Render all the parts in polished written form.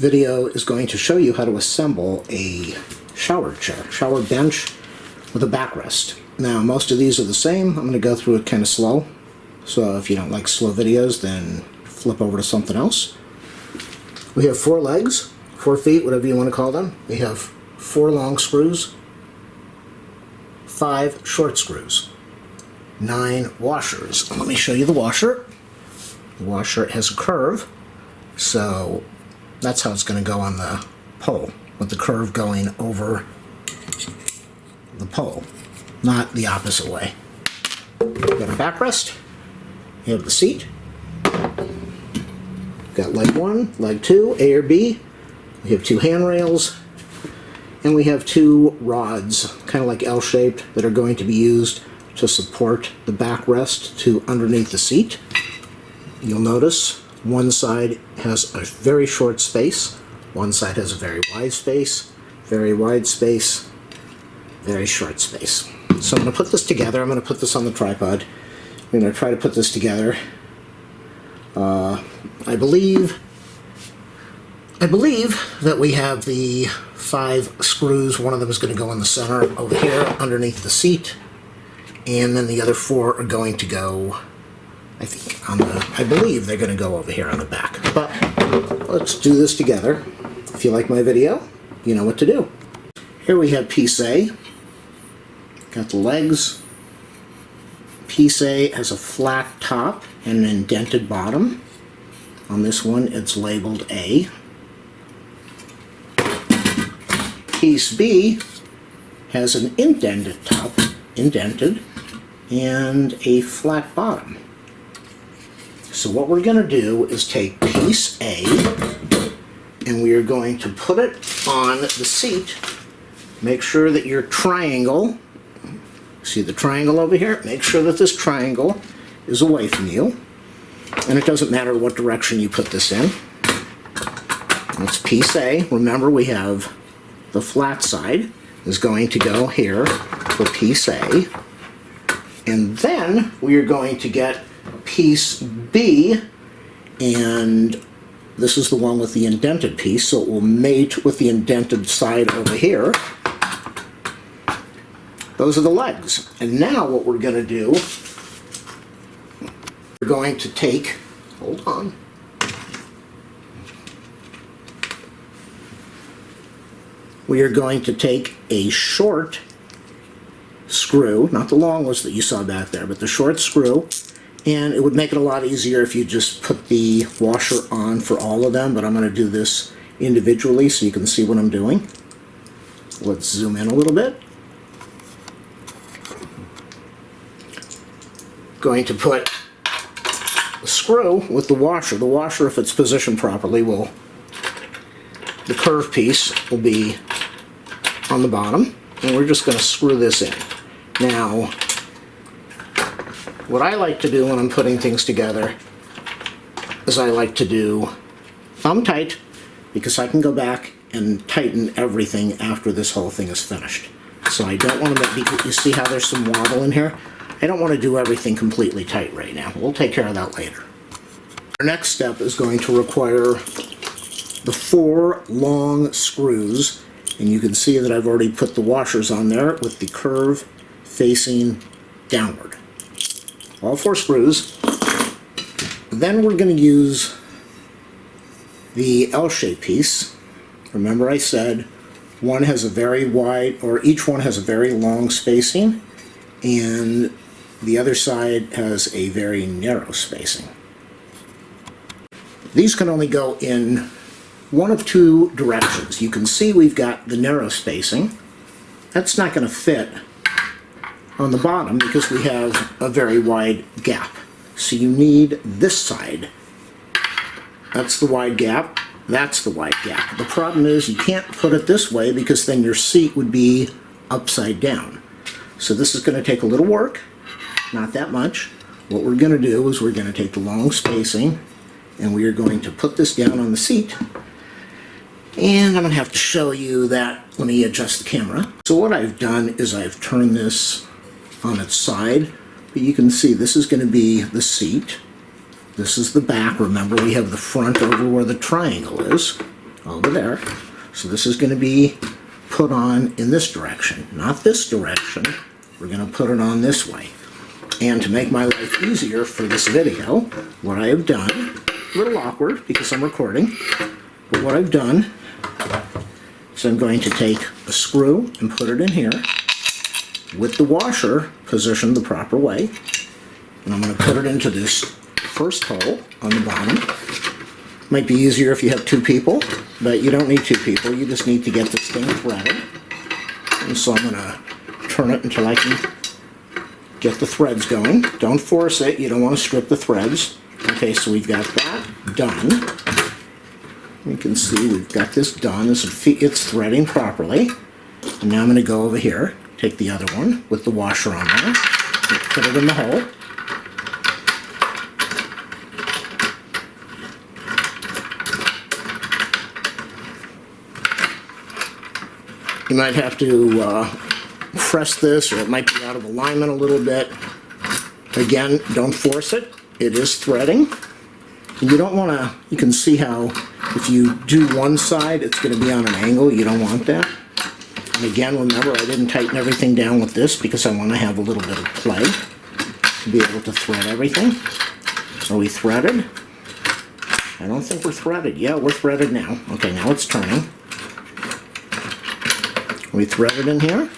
video is going to show you how to assemble a shower chair, shower bench with a backrest. Now, most of these are the same. I'm going to go through it kind of slow. So if you don't like slow videos, then flip over to something else. We have 4 legs, 4 feet, whatever you want to call them. We have 4 long screws, 5 short screws, 9 washers. Let me show you the washer. The washer has a curve, so that's how it's going to go on the pole, with the curve going over the pole, not the opposite way. We've got a backrest. You have the seat. We've got leg 1, leg 2, A or B. We have 2 handrails. And we have 2 rods, kind of like L-shaped, that are going to be used to support the backrest to underneath the seat. You'll notice one side has a very short space, one side has a very wide space, very wide space, very short space. So I'm going to put this together. I'm going to put this on the tripod. I'm going to try to put this together. I believe that we have the 5 screws. One of them is going to go in the center over here underneath the seat, and then the other 4 are going to go, I believe they're going to go over here on the back. But let's do this together. If you like my video, you know what to do. Here we have piece A. Got the legs. Piece A has a flat top and an indented bottom. On this one, it's labeled A. Piece B has an indented top, and a flat bottom. So what we're going to do is take piece A, and we are going to put it on the seat. Make sure that your triangle, see the triangle over here? Make sure that this triangle is away from you. And it doesn't matter what direction you put this in. That's piece A. Remember, we have the flat side is going to go here for piece A. And then we are going to get piece B, and this is the one with the indented piece, so it will mate with the indented side over here. Those are the legs. And now what we're going to do, we're going to take, hold on, we are going to take a short screw, not the long ones that you saw back there, but the short screw, and it would make it a lot easier if you just put the washer on for all of them, but I'm going to do this individually so you can see what I'm doing. Let's zoom in a little bit. Going to put the screw with the washer. The washer, if it's positioned properly, the curved piece will be on the bottom, and we're just going to screw this in. Now, what I like to do when I'm putting things together is I like to do thumb tight, because I can go back and tighten everything after this whole thing is finished. So I don't want to make, you see how there's some wobble in here? I don't want to do everything completely tight right now. We'll take care of that later. Our next step is going to require the 4 long screws, and you can see that I've already put the washers on there with the curve facing downward. All 4 screws. Then we're going to use the L-shaped piece. Remember I said one has a very wide, or each one has a very long spacing, and the other side has a very narrow spacing. These can only go in one of 2 directions. You can see we've got the narrow spacing. That's not going to fit on the bottom because we have a very wide gap. So you need this side. That's the wide gap. That's the wide gap. The problem is you can't put it this way because then your seat would be upside down. So this is going to take a little work, not that much. What we're going to do is we're going to take the long spacing and we are going to put this down on the seat. And I'm going to have to show you that. Let me adjust the camera. So what I've done is I've turned this on its side, but you can see this is going to be the seat. This is the back. Remember, we have the front over where the triangle is. over there. So this is going to be put on in this direction, not this direction. We're going to put it on this way. And to make my life easier for this video, what I have done, a little awkward because I'm recording, but what I've done is I'm going to take a screw and put it in here with the washer positioned the proper way. And I'm going to put it into this first hole on the bottom. Might be easier if you have 2 people, but you don't need 2 people. You just need to get this thing threaded. And so I'm going to turn it until I can get the threads going. Don't force it. You don't want to strip the threads. Okay, so we've got that done. You can see we've got this done. It's threading properly. And now I'm going to go over here, take the other one with the washer on there, put it in the hole. You might have to press this, or it might be out of alignment a little bit. Again, don't force it. It is threading. And you don't want to, you can see how if you do one side, it's going to be on an angle. You don't want that. And again, remember, I didn't tighten everything down with this because I want to have a little bit of play to be able to thread everything. Are we threaded? I don't think we're threaded. Yeah, we're threaded now. Okay, now it's turning. We threaded in here?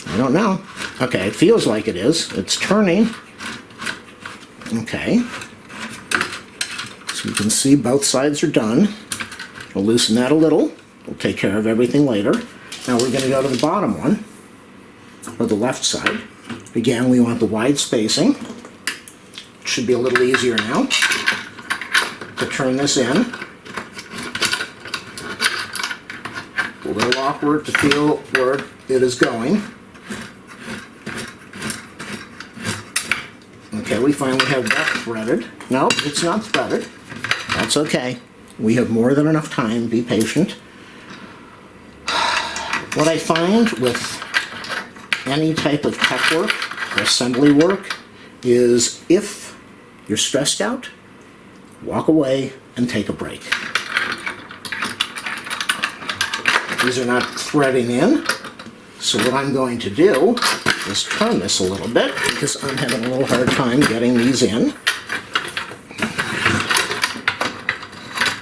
I don't know. Okay, it feels like it is. It's turning. Okay. So you can see both sides are done. We'll loosen that a little. We'll take care of everything later. Now we're going to go to the bottom one, or the left side. Again, we want the wide spacing. It should be a little easier now to turn this in. A little awkward to feel where it is going. Okay, we finally have that threaded. No, it's not threaded. That's okay. We have more than enough time. Be patient. What I find with any type of tech work or assembly work is if you're stressed out, walk away and take a break. These are not threading in, so what I'm going to do is turn this a little bit because I'm having a little hard time getting these in.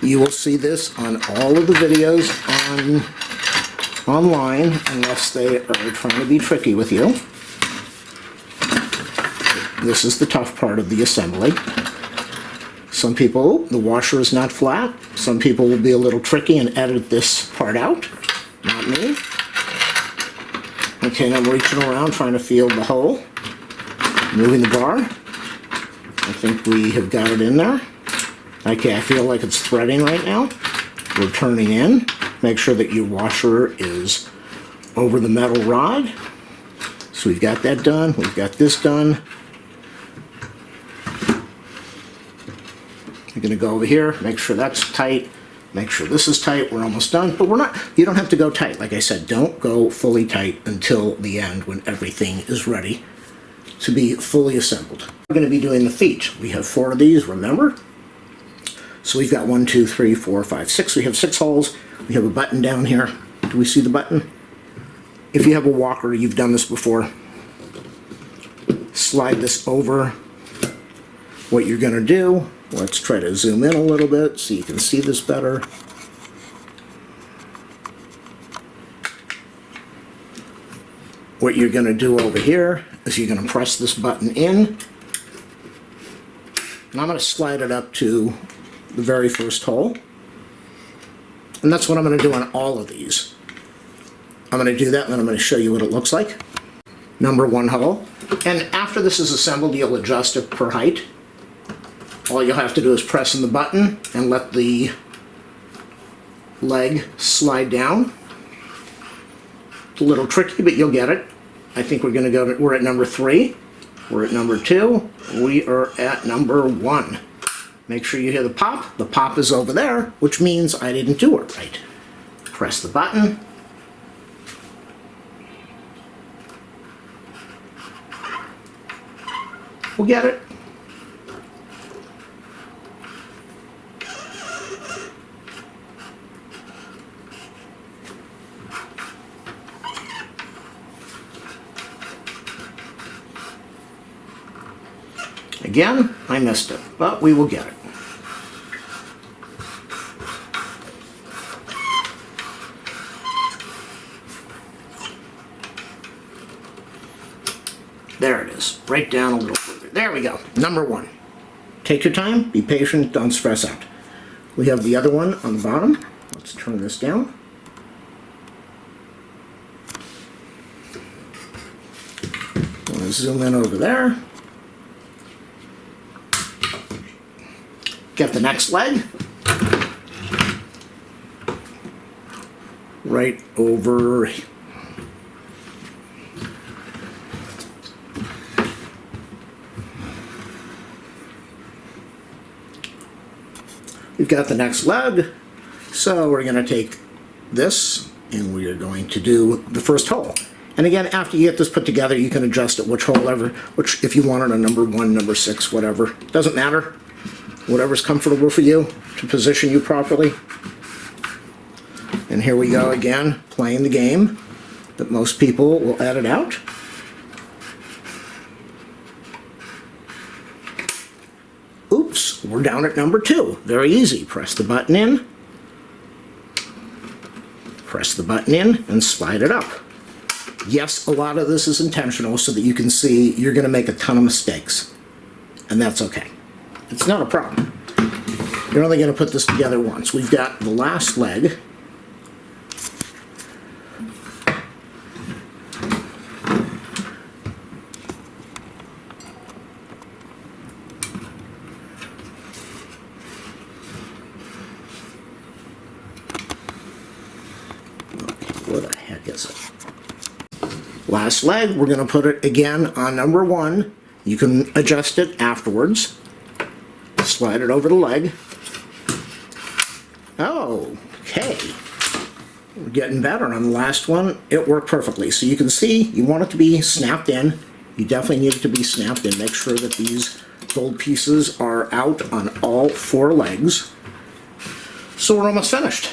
You will see this on all of the videos online unless they are trying to be tricky with you. This is the tough part of the assembly. Some people, the washer is not flat. Some people will be a little tricky and edit this part out. Not me. Okay, I'm reaching around trying to feel the hole. Moving the bar. I think we have got it in there. Okay, I feel like it's threading right now. We're turning in. Make sure that your washer is over the metal rod. So we've got that done. We've got this done. You're going to go over here, make sure that's tight. Make sure this is tight. We're almost done, but we're not. You don't have to go tight. Like I said, don't go fully tight until the end when everything is ready to be fully assembled. We're going to be doing the feet. We have 4 of these, remember? So we've got 1, 2, 3, 4, 5, 6. We have 6 holes. We have a button down here. Do we see the button? If you have a walker, you've done this before. Slide this over. What you're going to do, let's try to zoom in a little bit so you can see this better. What you're going to do over here is you're going to press this button in. And I'm going to slide it up to the very first hole. And that's what I'm going to do on all of these. I'm going to do that and then I'm going to show you what it looks like. Number 1 hole. And after this is assembled, you'll adjust it per height. All you'll have to do is press in the button and let the leg slide down. It's a little tricky, but you'll get it. I think we're going to go to, we're at number 3. We're at number 2. We are at number 1. Make sure you hear the pop. The pop is over there, which means I didn't do it right. Press the button. We'll get it. Again, I missed it, but we will get it. There it is, right down a little further. There we go, number 1. Take your time, be patient, don't stress out. We have the other one on the bottom. Let's turn this down. I'm going to zoom in over there. Get the next leg. Right over. We've got the next leg. So we're going to take this and we are going to do the first hole. And again, after you get this put together, you can adjust it which hole ever, which if you wanted a number 1, number 6, whatever. Doesn't matter. Whatever's comfortable for you to position you properly. And here we go again, playing the game that most people will edit out. Oops, we're down at number 2. Very easy. Press the button in. Press the button in and slide it up. Yes, a lot of this is intentional so that you can see you're going to make a ton of mistakes. And that's okay. It's not a problem. You're only going to put this together once. We've got the last leg. Where the heck is it? Last leg, we're going to put it again on number 1. You can adjust it afterwards. Slide it over the leg. Oh, okay. We're getting better. On the last one, it worked perfectly. So you can see, you want it to be snapped in. You definitely need it to be snapped in. Make sure that these gold pieces are out on all 4 legs. So we're almost finished.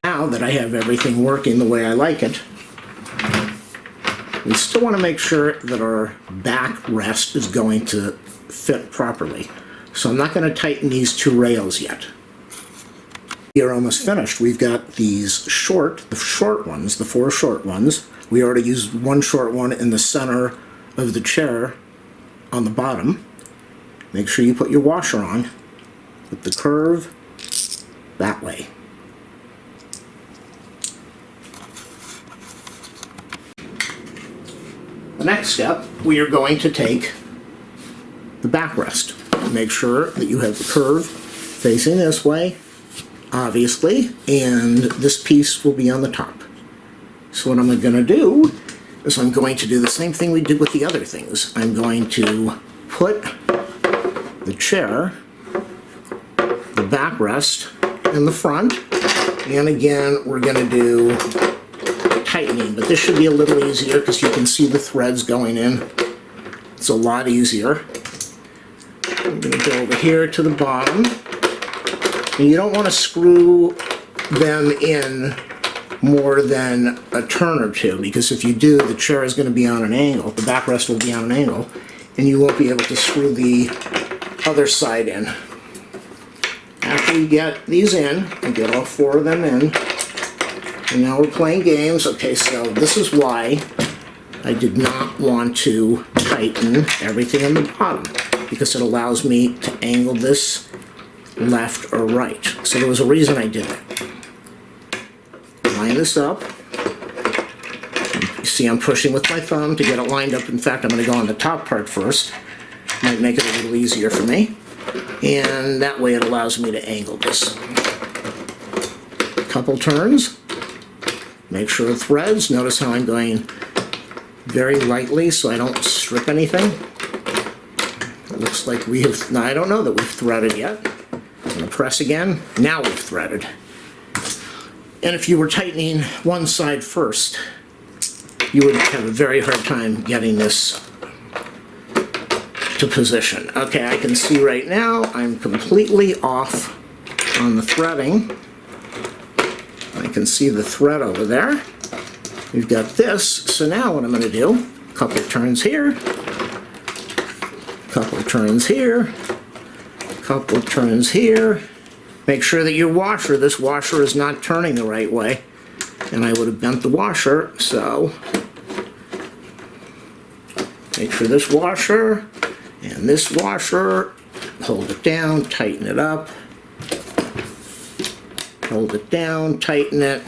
Now that I have everything working the way I like it, we still want to make sure that our backrest is going to fit properly. So I'm not going to tighten these 2 rails yet. We are almost finished. We've got these the short ones, the 4 short ones. We already used 1 short one in the center of the chair on the bottom. Make sure you put your washer on with the curve that way. The next step, we are going to take the backrest. Make sure that you have the curve facing this way, obviously, and this piece will be on the top. So what I'm going to do is I'm going to do the same thing we did with the other things. I'm going to put the chair, the backrest, in the front, and again, we're going to do tightening, but this should be a little easier because you can see the threads going in. It's a lot easier. I'm going to go over here to the bottom, and you don't want to screw them in more than a turn or 2, because if you do, the chair is going to be on an angle, the backrest will be on an angle, and you won't be able to screw the other side in. After you get these in, and get all 4 of them in, and now we're playing games. Okay, so this is why I did not want to tighten everything on the bottom, because it allows me to angle this left or right. So there was a reason I did it. Line this up. You see I'm pushing with my thumb to get it lined up. In fact, I'm going to go on the top part first. Might make it a little easier for me. And that way it allows me to angle this. Couple turns. Make sure it threads. Notice how I'm going very lightly so I don't strip anything. It looks like we have, now I don't know that we've threaded yet. I'm going to press again. Now we've threaded. And if you were tightening one side first, you would have a very hard time getting this to position. Okay, I can see right now I'm completely off on the threading. I can see the thread over there. we've got this. So now what I'm going to do, a couple of turns here, couple of turns here, couple of turns here. Make sure that your washer, this washer is not turning the right way. And I would have bent the washer, so make sure this washer and this washer, hold it down, tighten it up, hold it down, tighten it.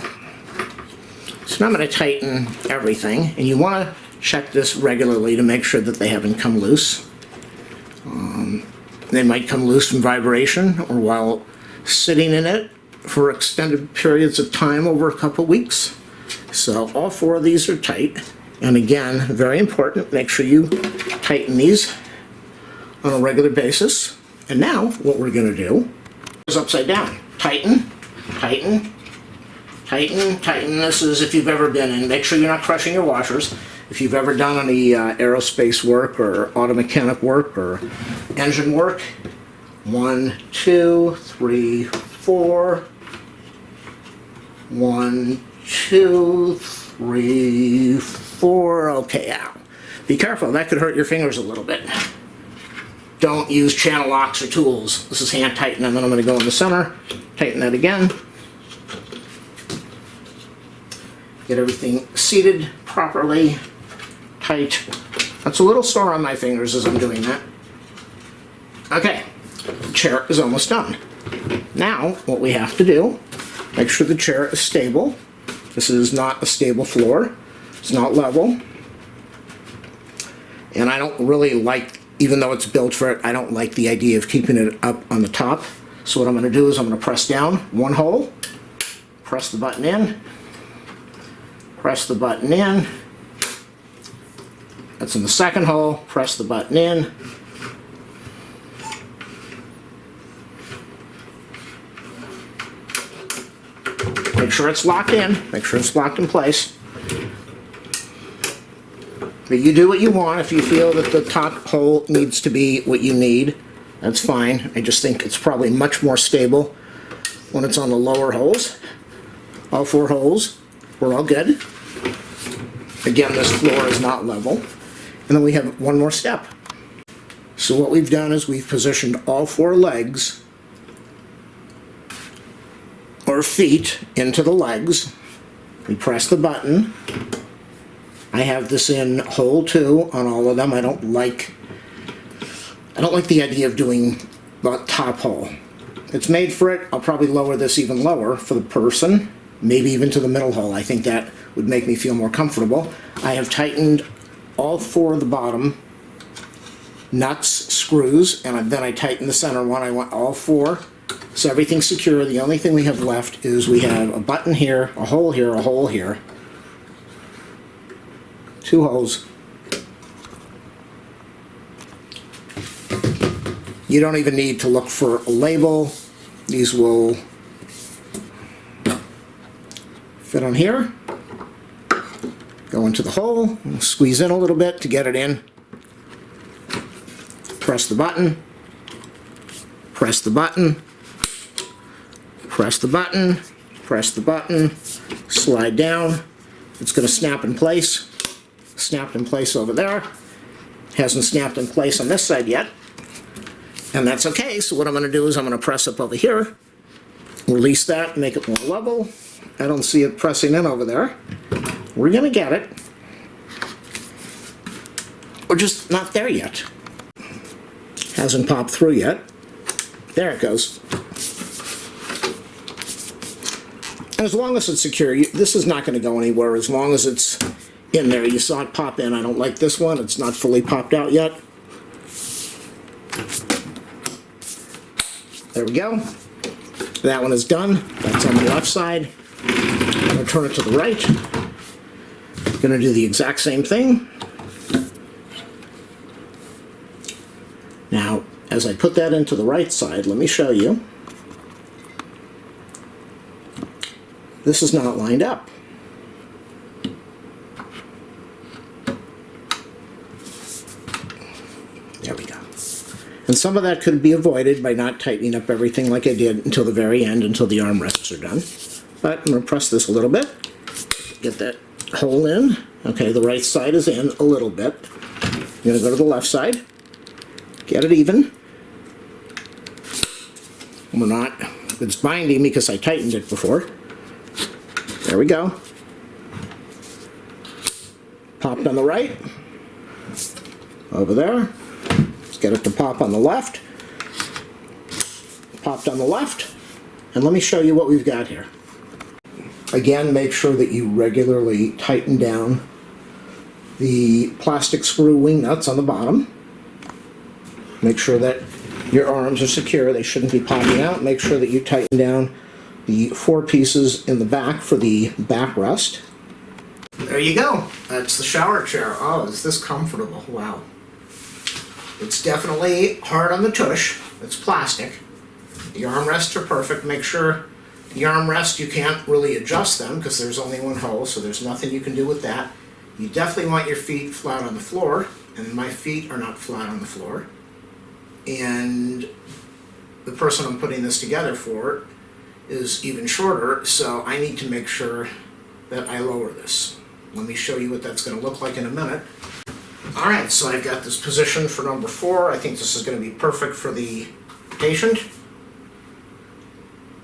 So now I'm going to tighten everything, and you want to check this regularly to make sure that they haven't come loose. They might come loose from vibration or while sitting in it for extended periods of time over a couple weeks. So all four of these are tight. And again, very important, make sure you tighten these on a regular basis. And now what we're going to do is upside down. Tighten, tighten, tighten, tighten. This is if you've ever been in. Make sure you're not crushing your washers. If you've ever done any aerospace work or auto mechanic work or engine work. 1, 2, 3, 4. 1, 2, 3, 4. Okay, ow. Be careful, that could hurt your fingers a little bit. Don't use channel locks or tools. This is hand tighten, and then I'm going to go in the center, tighten that again. Get everything seated properly, tight. That's a little sore on my fingers as I'm doing that. Okay, the chair is almost done. Now, what we have to do, make sure the chair is stable. This is not a stable floor. It's not level. And I don't really like, even though it's built for it, I don't like the idea of keeping it up on the top. So what I'm going to do is I'm going to press down one hole, press the button in, press the button in. That's in the second hole, press the button in. Make sure it's locked in, make sure it's locked in place. But you do what you want. If you feel that the top hole needs to be what you need, that's fine. I just think it's probably much more stable when it's on the lower holes. All four holes were all good. Again, this floor is not level. And then we have one more step. So what we've done is we've positioned all four legs or feet into the legs. We press the button. I have this in hole 2 on all of them. I don't like the idea of doing the top hole. It's made for it. I'll probably lower this even lower for the person, maybe even to the middle hole. I think that would make me feel more comfortable. I have tightened all four of the bottom nuts, screws, and then I tighten the center one. I want all four. So everything's secure. The only thing we have left is we have a button here, a hole here, a hole here. 2 holes. You don't even need to look for a label. These will fit on here. Go into the hole, squeeze in a little bit to get it in. Press the button. Press the button. Press the button. Press the button. Slide down. It's going to snap in place. Snapped in place over there. Hasn't snapped in place on this side yet. And that's okay. So what I'm going to do is I'm going to press up over here. Release that, make it more level. I don't see it pressing in over there. We're going to get it. We're just not there yet. Hasn't popped through yet. There it goes. And as long as it's secure, this is not going to go anywhere as long as it's in there. You saw it pop in. I don't like this one. It's not fully popped out yet. There we go. That one is done. That's on the left side. I'm going to turn it to the right. I'm going to do the exact same thing. Now, as I put that into the right side, let me show you. This is not lined up. There we go. And some of that could be avoided by not tightening up everything like I did until the very end, until the armrests are done. But I'm going to press this a little bit, get that hole in. Okay, the right side is in a little bit. You're gonna go to the left side, get it even. We're not, it's binding because I tightened it before. There we go. Popped on the right. Over there. Let's get it to pop on the left. Popped on the left. And let me show you what we've got here. Again, make sure that you regularly tighten down the plastic screw wing nuts on the bottom. Make sure that your arms are secure. They shouldn't be popping out. Make sure that you tighten down the 4 pieces in the back for the backrest. There you go. That's the shower chair. Oh, is this comfortable? Wow. It's definitely hard on the tush. It's plastic. The armrests are perfect. Make sure the armrest, you can't really adjust them because there's only one hole, so there's nothing you can do with that. You definitely want your feet flat on the floor, and my feet are not flat on the floor. And the person I'm putting this together for is even shorter, so I need to make sure that I lower this. Let me show you what that's going to look like in a minute. Alright, so I've got this position for number 4. I think this is going to be perfect for the patient.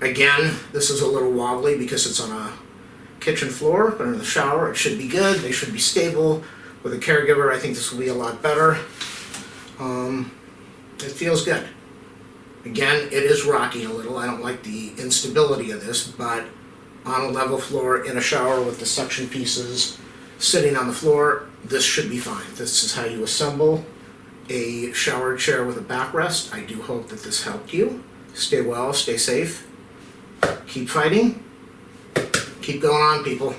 Again, this is a little wobbly because it's on a kitchen floor, but in the shower it should be good. They should be stable. With a caregiver, I think this will be a lot better. It feels good. Again, it is rocking a little. I don't like the instability of this, but on a level floor in a shower with the suction pieces sitting on the floor, this should be fine. This is how you assemble a shower chair with a backrest. I do hope that this helped you. Stay well, stay safe, keep fighting, keep going on, people.